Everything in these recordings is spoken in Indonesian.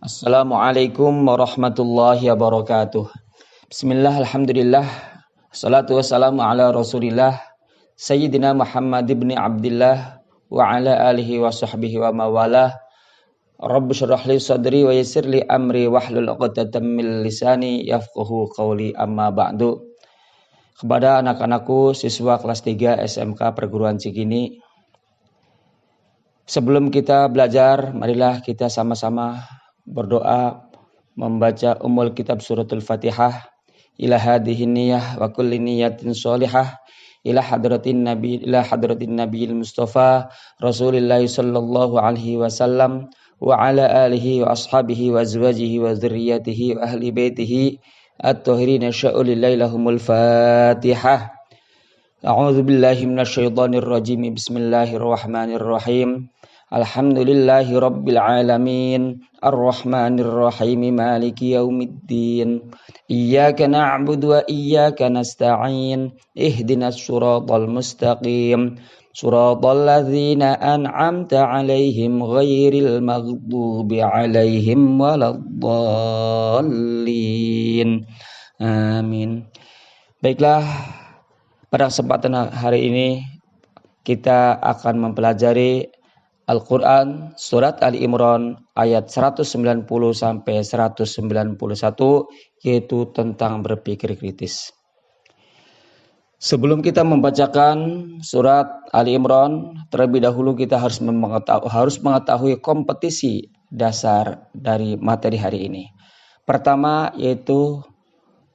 Assalamualaikum warahmatullahi wabarakatuh. Bismillah, alhamdulillah. Assalatu wassalamu ala rasulillah Sayyidina Muhammad ibn Abdillah wa ala alihi wa sahbihi wa mawalah. Rabbi syrah li sadri wa yassir li amri wahlul 'uqdatam min lisani yafqahu qawli, amma ba'du. Kepada anak-anakku siswa kelas 3 SMK Perguruan Cikini, sebelum kita belajar, marilah kita sama-sama berdoa membaca Kitab Suratul Fatihah ila hadhihi niyyah wa kulli niyyatin sholihah ila hadratin nabiyil mustafa Rasulillah sallallahu alaihi wasallam wa ala alihi wa ashabihi wa azwajihi wa dzurriyyatihi wa ahli baitihi at-tahirin sya'ulillahi lahumul Fatihah. A'udzu billahi minasyaitonir rajim. Bismillahirrahmanirrahim. Alhamdulillahi rabbil alamin, arrahmanir rahim, maliki yaumiddin. Iyyaka na'budu wa iyyaka nasta'in. Ihdinas siratal mustaqim. Siratal ladzina an'amta 'alaihim ghairil maghdubi 'alaihim waladdallin. Amin. Baiklah, pada kesempatan hari ini kita akan mempelajari Al-Quran Surat Ali Imran ayat 190 sampai 191, yaitu tentang berpikir kritis. Sebelum kita membacakan surat Ali Imran, terlebih dahulu kita harus mengetahui kompetisi dasar dari materi hari ini. Pertama, yaitu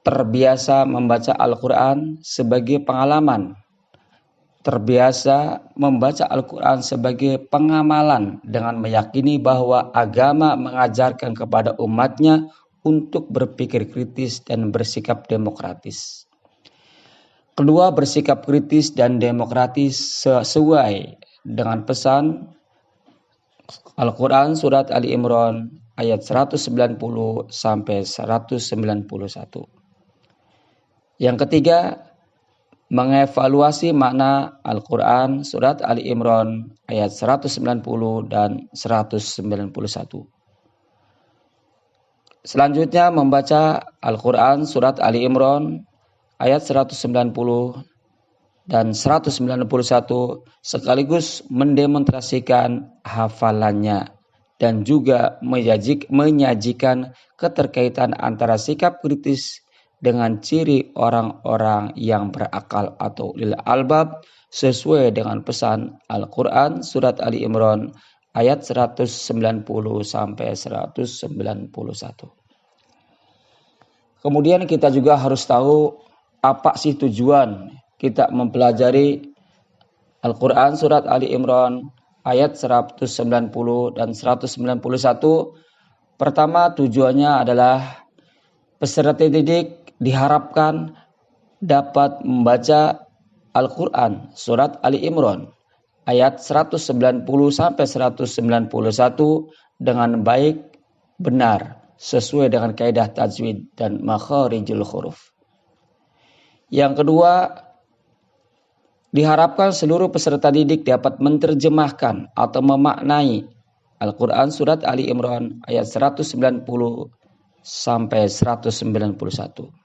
terbiasa membaca Al-Quran sebagai pengalaman. Terbiasa membaca Al-Quran sebagai pengamalan dengan meyakini bahwa agama mengajarkan kepada umatnya untuk berpikir kritis dan bersikap demokratis. Kedua, bersikap kritis dan demokratis sesuai dengan pesan Al-Quran Surat Ali Imran ayat 190 sampai 191. Yang ketiga, mengevaluasi makna Al-Quran Surat Ali Imran ayat 190 dan 191. Selanjutnya membaca Al-Quran Surat Ali Imran ayat 190 dan 191 sekaligus mendemonstrasikan hafalannya dan juga menyajikan keterkaitan antara sikap kritis dengan ciri orang-orang yang berakal atau ulil albab sesuai dengan pesan Al-Quran Surat Ali Imran ayat 190 sampai 191. Kemudian kita juga harus tahu apa sih tujuan kita mempelajari Al-Quran Surat Ali Imran ayat 190 dan 191. Pertama, tujuannya adalah peserta didik diharapkan dapat membaca Al-Quran Surat Ali Imran ayat 190 sampai 191 dengan baik, benar, sesuai dengan kaidah tajwid dan makharijul huruf. Yang kedua, diharapkan seluruh peserta didik dapat menerjemahkan atau memaknai Al-Quran Surat Ali Imran ayat 190 sampai 191.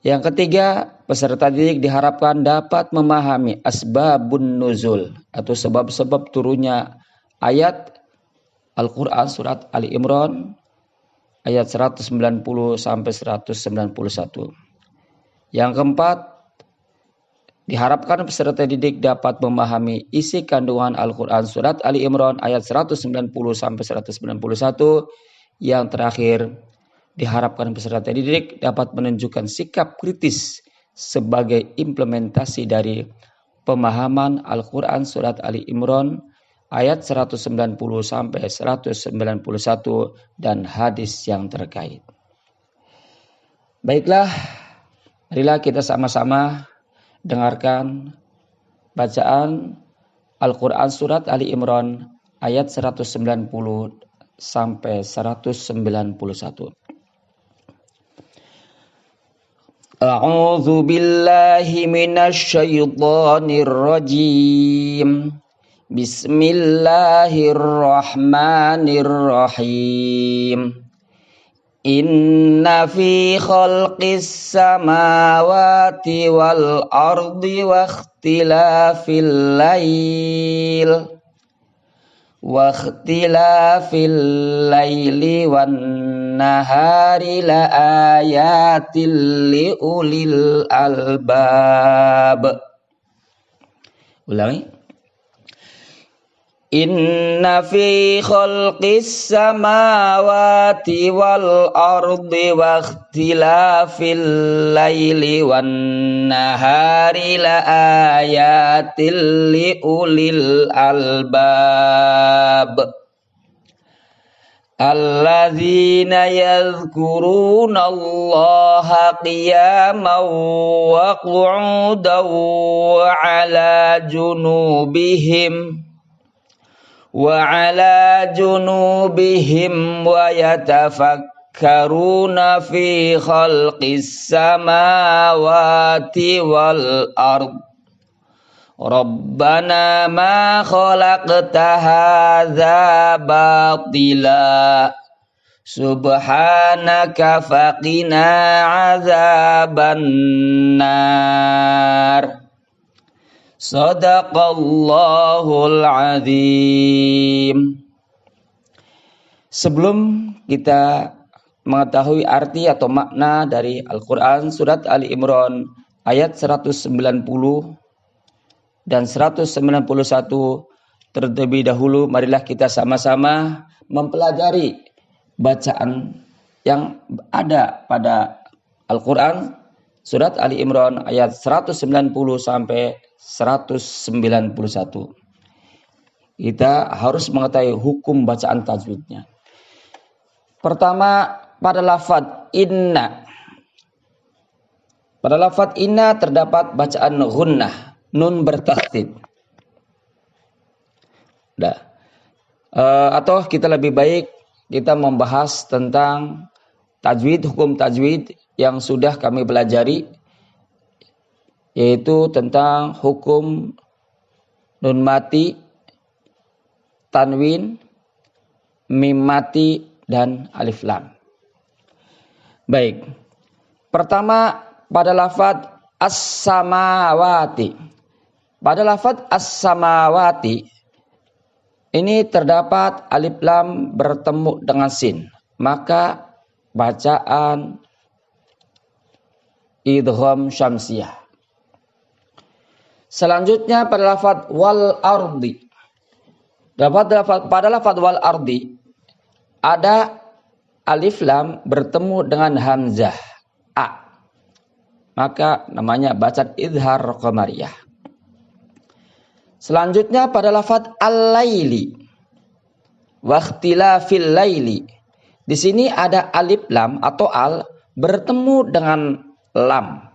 Yang ketiga, peserta didik diharapkan dapat memahami asbabun nuzul atau sebab-sebab turunnya ayat Al-Quran Surat Ali Imran ayat 190 sampai 191. Yang keempat, diharapkan peserta didik dapat memahami isi kandungan Al-Quran Surat Ali Imran ayat 190 sampai 191. Yang terakhir, diharapkan peserta didik dapat menunjukkan sikap kritis sebagai implementasi dari pemahaman Al-Quran Surat Ali Imran ayat 190 sampai 191 dan hadis yang terkait. Baiklah, marilah kita sama-sama dengarkan bacaan Al-Quran Surat Ali Imran ayat 190 sampai 191. A'udzu billahi minasy syaithanir rajim. Bismillahirrahmanirrahim. Inna fi khalqis samawati wal ardi wa ikhtilafil laili wan nahari la ayatil li ulil albab. Ulangi. Inna fi khalqis samawati wal ardi wa ikhtilafil laili wan nahari la ayatil li ulil albab. Alladzina yadhkuruna Allaha qiyaman wa qu'udan wa 'ala junubihim wa yatafakkaruna fi khalqis samawati wal ard. Rabbana ma khalaqta hadza batila subhanaka faqina azaban nar. Sadaqallahul azim. Sebelum kita mengetahui arti atau makna dari Al-Quran surat Ali Imran ayat 190 dan 191, terlebih dahulu marilah kita sama-sama mempelajari bacaan yang ada pada Al-Quran surat Ali Imran ayat 190 sampai 191. Kita harus mengetahui hukum bacaan tajwidnya. Pertama, pada lafadz inna. Pada lafadz inna terdapat bacaan gunnah, nun bertasydid. Atau kita lebih baik kita membahas tentang tajwid, hukum tajwid yang sudah kami pelajari, yaitu tentang hukum nun mati, tanwin, mim mati, dan alif lam. Baik. Pertama, pada lafadz as-samawati. Pada lafadz as-samawati ini terdapat alif lam bertemu dengan sin. Maka bacaan idgham syamsiyah. Selanjutnya pada lafadz wal ardi. Pada lafadz wal ardi ada alif lam bertemu dengan hamzah a. Maka namanya bacaan idhar qamariyah. Selanjutnya pada lafadz al-laili wa ikhtilafil laili. Di sini ada alif lam atau al bertemu dengan lam.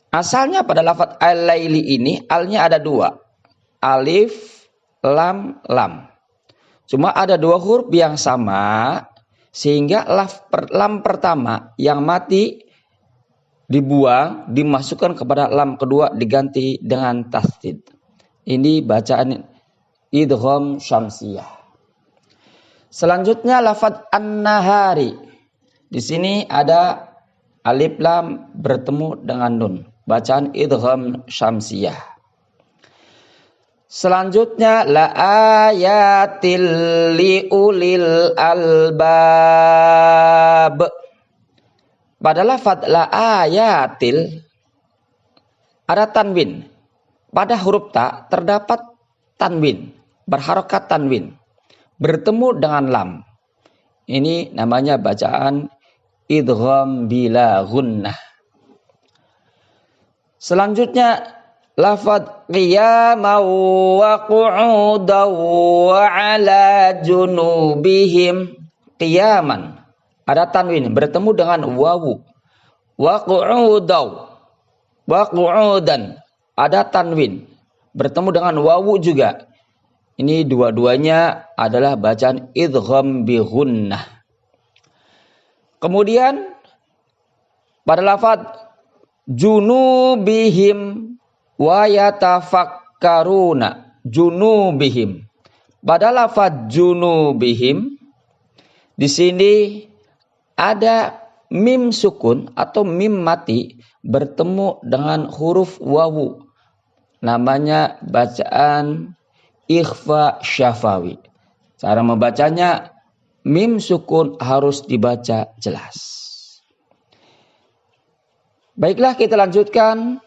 Asalnya pada lafadz al-laili ini alnya ada dua, alif, lam, lam. Cuma ada dua huruf yang sama sehingga lam pertama yang mati dibuang, dimasukkan kepada lam kedua diganti dengan tasydid. Ini bacaan idgham syamsiyah. Selanjutnya lafadz an-nahari. Di sini ada alif lam bertemu dengan nun. Bacaan idgham syamsiyah. Selanjutnya la ayatil li ulil albab. Pada lafadz la ayatil ada tanwin. Pada huruf ta terdapat tanwin, berharokat tanwin, bertemu dengan lam. Ini namanya bacaan idgham bila gunnah. Selanjutnya lafadz qiyaman wa qu'udan wa 'ala junubihim. Qiyaman ada tanwin bertemu dengan wawu. Wa qu'udan ada tanwin bertemu dengan wawu juga. Ini dua-duanya adalah bacaan idgham bi gunnah. Kemudian pada lafadz junubihim wa yatafakkaruna. junubihim. Pada lafaz junubihim di sini ada mim sukun atau mim mati bertemu dengan huruf wawu. Namanya bacaan ikhfa syafawi. Cara membacanya, mim sukun harus dibaca jelas. Baiklah, kita lanjutkan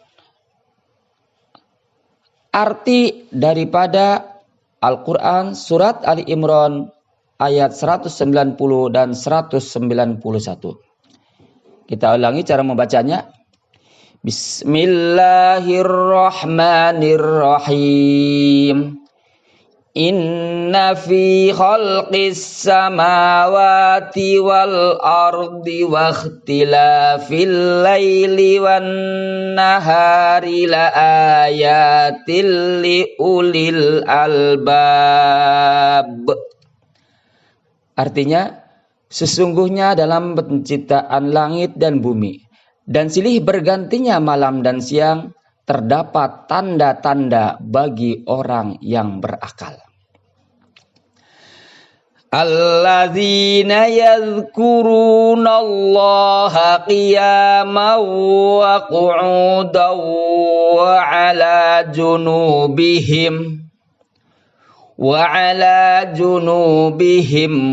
arti daripada Al-Quran surat Ali Imran ayat 190 dan 191. Kita ulangi cara membacanya. Bismillahirrahmanirrahim. Inna fi khalqis samawati wal ardi wa ikhtilafil laili wan nahari la ayatil li ulil albab. Artinya, sesungguhnya dalam penciptaan langit dan bumi dan silih bergantinya malam dan siang terdapat tanda-tanda bagi orang yang berakal. Alladzina yadhkuruna Allaha qiyaman wa qu'udan wa 'ala junubihim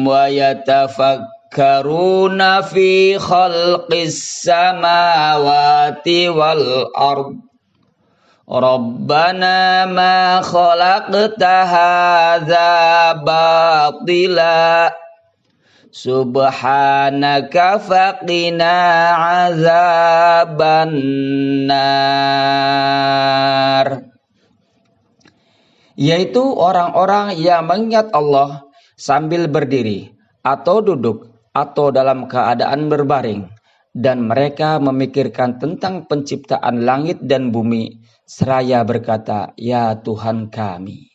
wa yatafakkaruna fi khalqis samawati wal ardh. Rabbana ma khalaqta hadza batila subhanaka faqina azabannar. Yaitu orang-orang yang mengingat Allah sambil berdiri atau duduk atau dalam keadaan berbaring, dan mereka memikirkan tentang penciptaan langit dan bumi seraya berkata, ya Tuhan kami,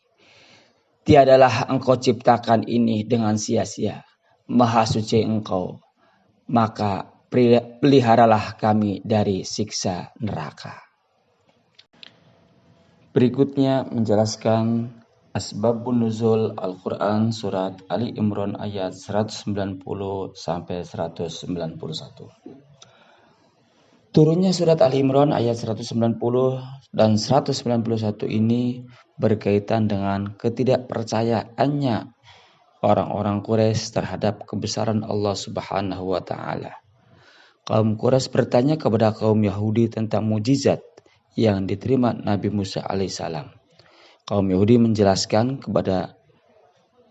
tiadalah Engkau ciptakan ini dengan sia-sia, maha suci Engkau, maka peliharalah kami dari siksa neraka. Berikutnya menjelaskan asbabun nuzul Al-Quran surat Ali Imran ayat 190 sampai 191. Turunnya surat Ali Imran ayat 190 dan 191 ini berkaitan dengan ketidakpercayaannya orang-orang Quraisy terhadap kebesaran Allah Subhanahu wa taala. Kaum Quraisy bertanya kepada kaum Yahudi tentang mukjizat yang diterima Nabi Musa alaihissalam. Kaum Yahudi menjelaskan kepada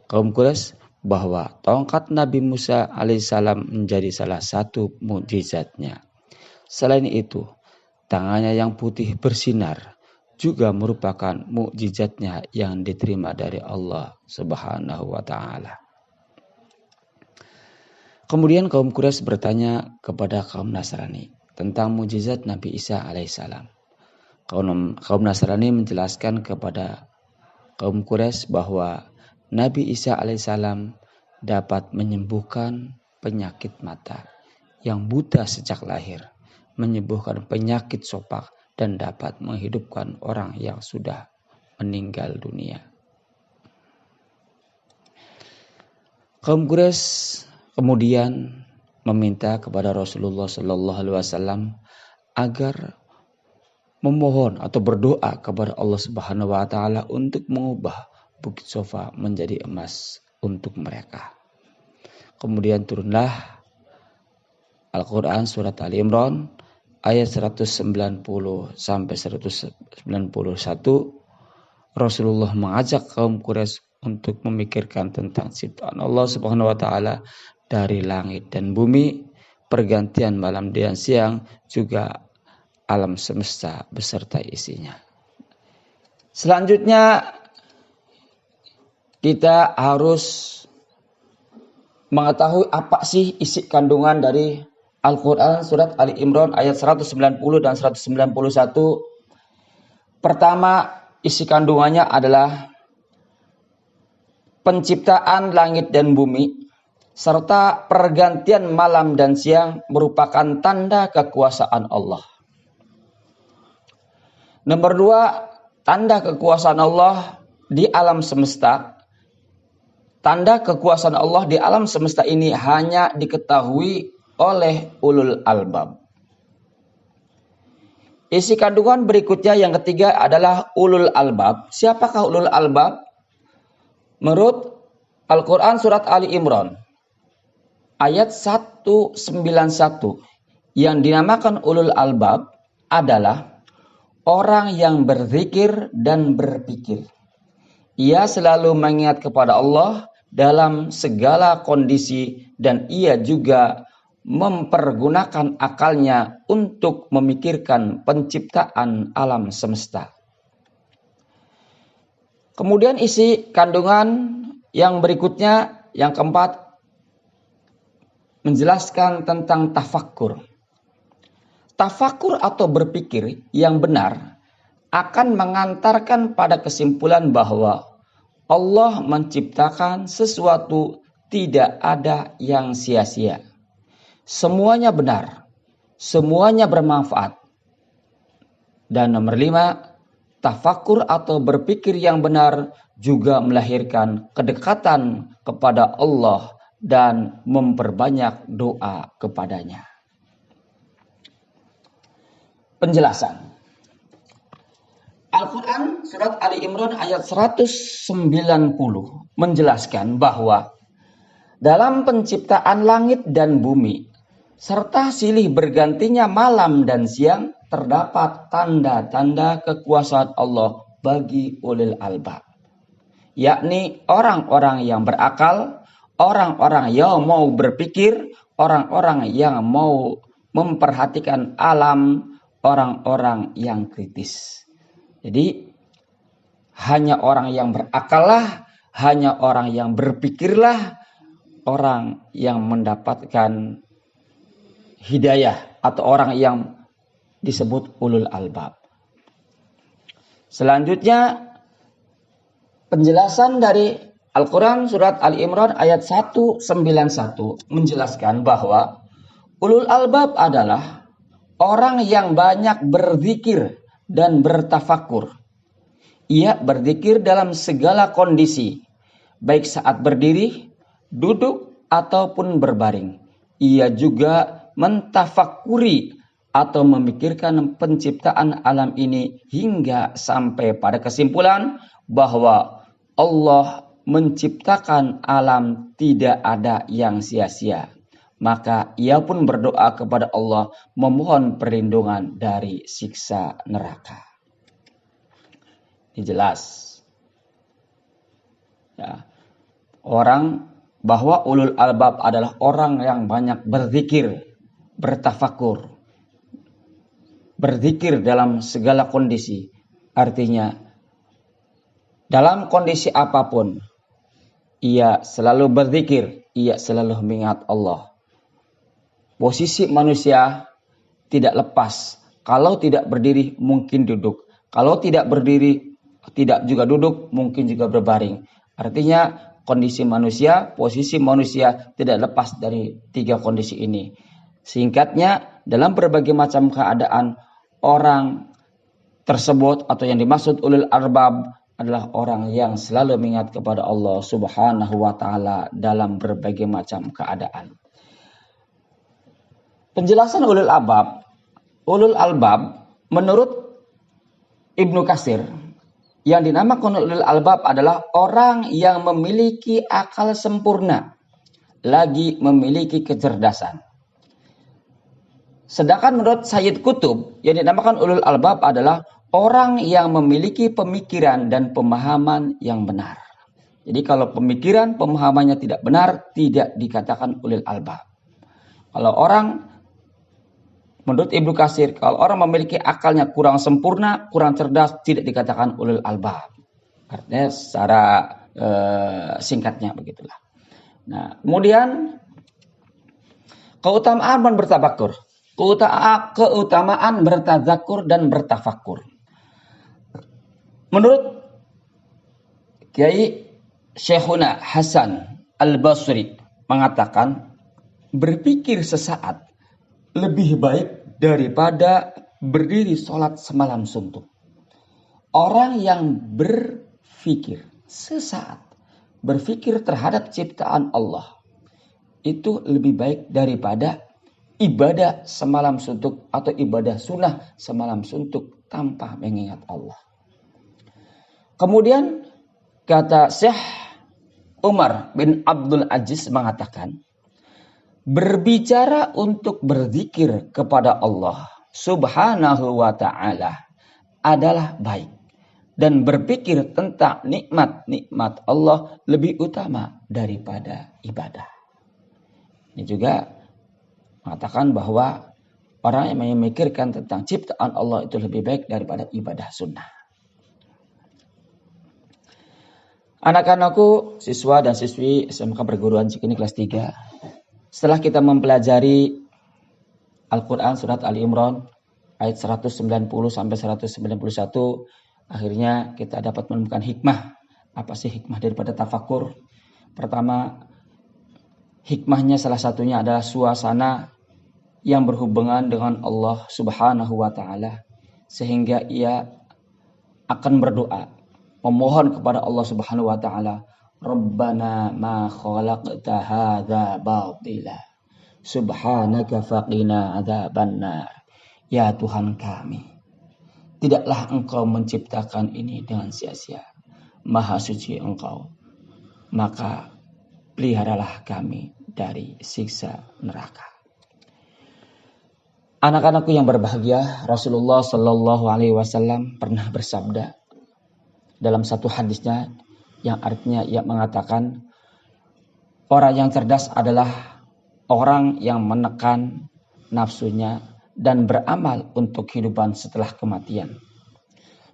kaum Quraisy bahwa tongkat Nabi Musa alaihissalam menjadi salah satu mukjizatnya. Selain itu, tangannya yang putih bersinar juga merupakan mukjizatnya yang diterima dari Allah Subhanahu wa taala. Kemudian kaum Quraisy bertanya kepada kaum Nasrani tentang mukjizat Nabi Isa alaihissalam. Kaum Nasrani menjelaskan kepada kaum Quraisy bahwa Nabi Isa alaihissalam dapat menyembuhkan penyakit mata yang buta sejak lahir, menyembuhkan penyakit sopak, dan dapat menghidupkan orang yang sudah meninggal dunia. Kaum Quraisy kemudian meminta kepada Rasulullah Sallallahu Alaihi Wasallam agar memohon atau berdoa kepada Allah Subhanahu Wa Taala untuk mengubah Bukit Sofa menjadi emas untuk mereka. Kemudian turunlah Al-Quran surat Ali Imran ayat 190 sampai 191. Rasulullah mengajak kaum Quraisy untuk memikirkan tentang ciptaan Allah Subhanahu wa taala dari langit dan bumi, pergantian malam dan siang, juga alam semesta beserta isinya. Selanjutnya kita harus mengetahui apa sih isi kandungan dari Al-Quran surat Ali Imran ayat 190 dan 191. Pertama, isi kandungannya adalah penciptaan langit dan bumi serta pergantian malam dan siang merupakan tanda kekuasaan Allah. Nomor 2, tanda kekuasaan Allah di alam semesta, tanda kekuasaan Allah di alam semesta ini hanya diketahui oleh ulul albab. Isi kandungan berikutnya yang ketiga adalah ulul albab. Siapakah ulul albab? Menurut Al-Quran surat Ali Imran ayat 191 yang dinamakan ulul albab adalah orang yang berzikir dan berpikir. Ia selalu mengingat kepada Allah dalam segala kondisi dan ia juga mempergunakan akalnya untuk memikirkan penciptaan alam semesta. Kemudian isi kandungan yang berikutnya, yang keempat, menjelaskan tentang tafakkur. Tafakkur atau berpikir yang benar akan mengantarkan pada kesimpulan bahwa Allah menciptakan sesuatu tidak ada yang sia-sia. Semuanya benar, semuanya bermanfaat. Dan nomor 5, tafakkur atau berpikir yang benar juga melahirkan kedekatan kepada Allah dan memperbanyak doa kepadanya. Penjelasan. Al-Quran surat Ali Imran ayat 190 menjelaskan bahwa dalam penciptaan langit dan bumi serta silih bergantinya malam dan siang terdapat tanda-tanda kekuasaan Allah bagi ulil albab, yakni orang-orang yang berakal, orang-orang yang mau berpikir, orang-orang yang mau memperhatikan alam, orang-orang yang kritis. Jadi hanya orang yang berakallah, hanya orang yang berpikirlah, orang yang mendapatkan hidayah atau orang yang disebut ulul albab. Selanjutnya penjelasan dari Al-Quran surat Ali Imran ayat 191 menjelaskan bahwa ulul albab adalah orang yang banyak berzikir dan bertafakur. Ia berzikir dalam segala kondisi, baik saat berdiri, duduk, ataupun berbaring. Ia juga mentafakuri atau memikirkan penciptaan alam ini hingga sampai pada kesimpulan bahwa Allah menciptakan alam tidak ada yang sia-sia. Maka ia pun berdoa kepada Allah memohon perlindungan dari siksa neraka. Ini jelas. Ya. Orang bahwa ulul albab adalah orang yang banyak berzikir, bertafakur, berzikir dalam segala kondisi. Artinya dalam kondisi apapun ia selalu berzikir, ia selalu mengingat Allah. Posisi manusia tidak lepas. Kalau tidak berdiri mungkin duduk. Kalau tidak berdiri tidak juga duduk, mungkin juga berbaring. Artinya kondisi manusia, posisi manusia tidak lepas dari 3 kondisi ini. Singkatnya, dalam berbagai macam keadaan, orang tersebut atau yang dimaksud ulul albab adalah orang yang selalu mengingat kepada Allah Subhanahu wa taala dalam berbagai macam keadaan. Penjelasan ulul albab menurut Ibnu Katsir, yang dinamakan ulul albab adalah orang yang memiliki akal sempurna, lagi memiliki kecerdasan. Sedangkan menurut Sayyid Qutb, yang dinamakan ulul albab adalah orang yang memiliki pemikiran dan pemahaman yang benar. Jadi kalau pemikiran, pemahamannya tidak benar, tidak dikatakan ulul albab. Kalau orang, menurut Ibnu Katsir, kalau orang memiliki akalnya kurang sempurna, kurang cerdas, tidak dikatakan ulul albab. Artinya secara singkatnya begitulah. Nah, kemudian keutamaan bertafakur, keutamaan bertazakur dan bertafakur. Menurut Kiai Syekhuna Hasan Al-Basri mengatakan, berpikir sesaat lebih baik daripada berdiri sholat semalam suntuk. Orang yang berfikir sesaat, berfikir terhadap ciptaan Allah, itu lebih baik daripada ibadah semalam suntuk atau ibadah sunnah semalam suntuk tanpa mengingat Allah. Kemudian kata Syekh Umar bin Abdul Aziz mengatakan, berbicara untuk berzikir kepada Allah Subhanahu wa ta'ala adalah baik. Dan berpikir tentang nikmat-nikmat Allah lebih utama daripada ibadah. Ini juga mengatakan bahwa orang yang memikirkan tentang ciptaan Allah itu lebih baik daripada ibadah sunnah. Anak-anakku, siswa dan siswi SMK Perguruan Cikini kelas 3. Setelah kita mempelajari Al-Quran surat Ali Imran ayat 190 sampai 191, akhirnya kita dapat menemukan hikmah. Apa sih hikmah daripada tafakur? Pertama, hikmahnya salah satunya adalah suasana yang berhubungan dengan Allah Subhanahu wa ta'ala, sehingga ia akan berdoa, memohon kepada Allah Subhanahu wa ta'ala, Rabbana ma khalaqta hadza batila subhanaka faqina adzabannar. Ya Tuhan kami, tidaklah Engkau menciptakan ini dengan sia-sia. Maha suci Engkau, maka peliharalah kami dari siksa neraka. Anak-anakku yang berbahagia, Rasulullah Shallallahu Alaihi Wasallam pernah bersabda dalam satu hadisnya, yang artinya ia mengatakan, orang yang cerdas adalah orang yang menekan nafsunya dan beramal untuk kehidupan setelah kematian.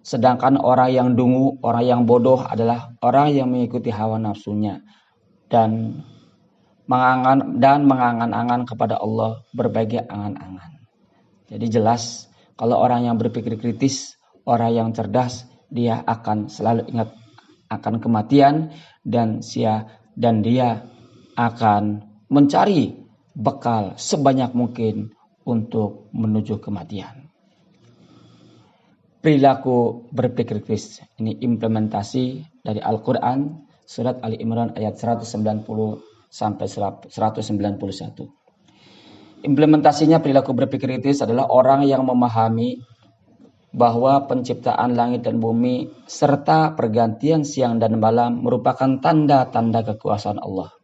Sedangkan orang yang dungu, orang yang bodoh adalah orang yang mengikuti hawa nafsunya dan mengangan-angan kepada Allah berbagai angan-angan. Jadi jelas kalau orang yang berpikir kritis, orang yang cerdas, dia akan selalu ingat akan kematian dan dia akan mencari bekal sebanyak mungkin untuk menuju kematian. Perilaku berpikir kritis ini implementasi dari Al-Quran surat Ali Imran ayat 190 sampai 191. Implementasinya perilaku berpikir kritis adalah orang yang memahami bahwa penciptaan langit dan bumi serta pergantian siang dan malam merupakan tanda-tanda kekuasaan Allah.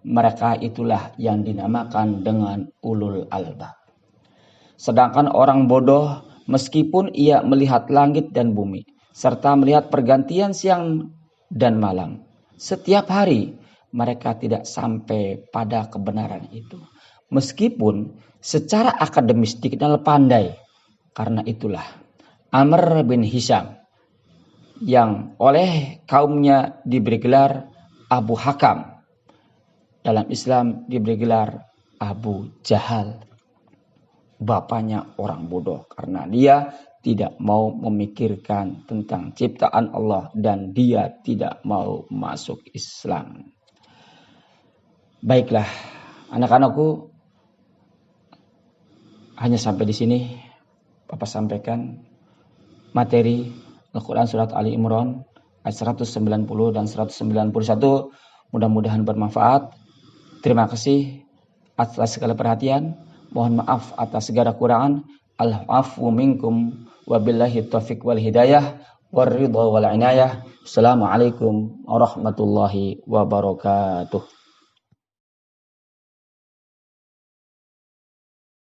Mereka itulah yang dinamakan dengan ulul albab. Sedangkan orang bodoh, meskipun ia melihat langit dan bumi serta melihat pergantian siang dan malam setiap hari, mereka tidak sampai pada kebenaran itu. Meskipun secara akademis dikenal pandai. Karena itulah Amr bin Hisham yang oleh kaumnya diberi gelar Abu Hakam, dalam Islam diberi gelar Abu Jahal. Bapaknya orang bodoh karena dia tidak mau memikirkan tentang ciptaan Allah dan dia tidak mau masuk Islam. Baiklah, anak-anakku, hanya sampai di sini Bapak sampaikan materi Al-Quran Surat Ali Imran ayat 190 dan 191. Mudah-mudahan bermanfaat. Terima kasih atas segala perhatian. Mohon maaf atas segala kurangan. Al-afwu minkum wabillahi taufiq wal hidayah war ridha wal inayah. Assalamualaikum warahmatullahi wabarakatuh.